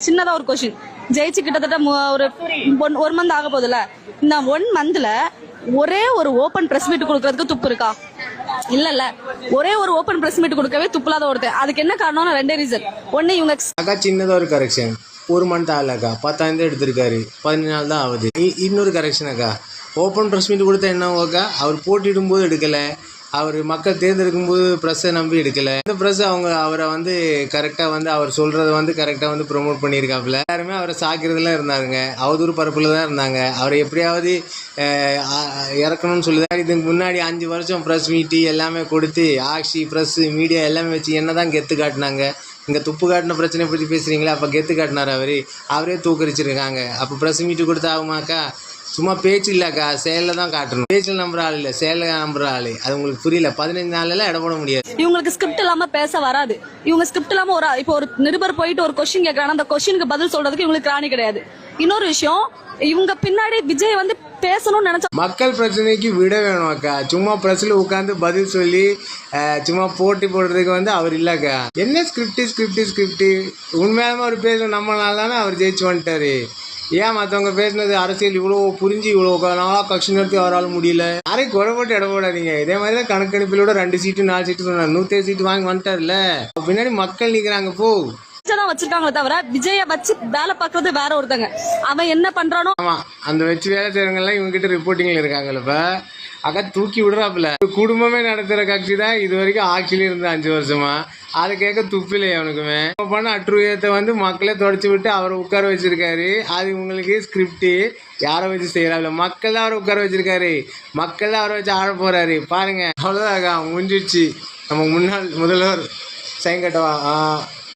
சின்னதா ஒரு கொஸ்டின் ஜெயிச்சு கிட்டத்தட்ட ஒரு 1 மந்த் ஆக போகுதுல, இந்த 1 மந்த்ல ஒரே ஒரு ஓபன் பிரஸ் மீட் கொடுக்கறதுக்கு துப்பு இருக்கா? இல்ல ஒரே ஒரு ஓபன் பிரஸ் மீட் கொடுக்கவே துப்புலாத ஒருத்தர். அதுக்கு என்ன காரணம்னா 2 ரீசன். ஒன்னு இவங்க அக்கா சின்னதா ஒரு கரெக்ஷன், 1 மந்த் ஆகலக்கா, 10,000 எடுத்திருக்காரு, 15 நாள் தான் ஆகுது. இன்னொரு கரெக்ஷன் அக்கா, ஓப்பன் ப்ரெஸ் மீட் கொடுத்தா என்ன அக்கா, அவர் போட்டியிடும் போது எடுக்கலை, அவர் மக்கள் தேர்ந்தெடுக்கும் போது ப்ரெஸ்ஸை நம்பி எடுக்கலை. இந்த ப்ரெஸ் அவரை கரெக்டாக அவர் சொல்கிறத கரெக்டாக ப்ரொமோட் பண்ணியிருக்காப்புல. எல்லாருமே அவரை சாக்கிறதுலாம் இருந்தாருங்க, அவதூறு பரப்பில் தான் இருந்தாங்க. அவரை எப்படியாவது இறக்கணும்னு சொல்லுதான். இதுக்கு முன்னாடி 5 வருஷம் ப்ரெஸ் மீட்டு எல்லாமே கொடுத்து ஆக்சி ப்ரெஸ்ஸு மீடியா எல்லாமே வச்சு என்ன தான் கெத்து காட்டினாங்க. இங்கே துப்பு காட்டின பிரச்சனையை பற்றி பேசுகிறீங்களா? அப்போ கெத்து காட்டினார் அவரே தூக்கரிச்சிருக்காங்க. அப்போ ப்ரெஸ் மீட்டு கொடுத்தா ஆகுமாக்கா? சும்மா பேச்சு இல்லைக்கா, செயலில் தான் காட்டணும். பேச்சில் நம்புற ஆள் இல்லை, செயலில் நம்புற ஆள். அது உங்களுக்கு புரியல. 15 நாள்லாம் இட போட முடியாது. இவங்களுக்கு ஸ்கிரிப்ட் இல்லாம பேச வராது. இவங்க ஸ்கிரிப்ட் இல்லாம இப்போ ஒரு நிருபர் போயிட்டு ஒரு கொஸ்டின் கேட்கறாங்க, அந்த கொஸ்டினுக்கு பதில் சொல்றதுக்கு இவங்களுக்கு ராணி கிடையாது. இன்னொரு விஷயம், இவங்க பின்னாடி விஜய் பேசணும்னு நினைச்சா மக்கள் பிரச்சனைக்கு விட வேணும் அக்கா. சும்மா பிரஸ்ல உட்காந்து பதில் சொல்லி சும்மா போட்டி போடுறதுக்கு அவர் இல்லக்கா. என்ன ஸ்கிரிப்ட் உண்மையாலுமே அவர் பேசணும். நம்மளால தானே அவர் ஜெயிச்சு வந்துட்டாரு. ஏன் மற்றவங்க பேசினது அரசியல் இவ்வளோ புரிஞ்சு இவ்வளோ நாளாக கட்சி நடத்தி அவரால் முடியல. யாரையும் குறை போட்டு இட போடாதீங்க. இதே மாதிரி தான் கணக்கெடுப்பிலோட 2 சீட்டு 4 சீட்டு சொன்னார், 107 சீட்டு வாங்கி வந்துட்டார்ல. பின்னாடி மக்கள் நிற்கிறாங்க. தான் வச்சிருக்காங்களே தவிர விஜய வச்சு வேலை பார்க்கறது வேற ஒருத்தங்க. அவன் என்ன பண்றானோ அந்த வச்சு வேலை செய்யறவங்க எல்லாம் இவங்க கிட்ட ரிப்போர்ட்டிங்ல இருக்காங்கல்ல. இப்ப அக்கா தூக்கி விடுறாப்புல. குடும்பமே நடத்துற கட்சி தான் இது வரைக்கும் ஆட்சியில இருந்த 5 வருஷமா. அதை கேட்க துப்பில்லை அவனுக்குமே. பண்ண அற்றுயத்தை மக்களே தொடச்சி விட்டு அவரை உட்கார வச்சிருக்காரு. அது உங்களுக்கு ஸ்கிரிப்ட் யாரை வச்சு செய்யறாப்புல. மக்கள் தான் அவரை உட்கார வச்சிருக்காரு, மக்கள் தான் அவரை வச்சு ஆட போறாரு. பாருங்க, அவ்வளவுதான் முடிஞ்சிடுச்சு. நம்ம முன்னாள் முதல்வர் சைன் கட்டவா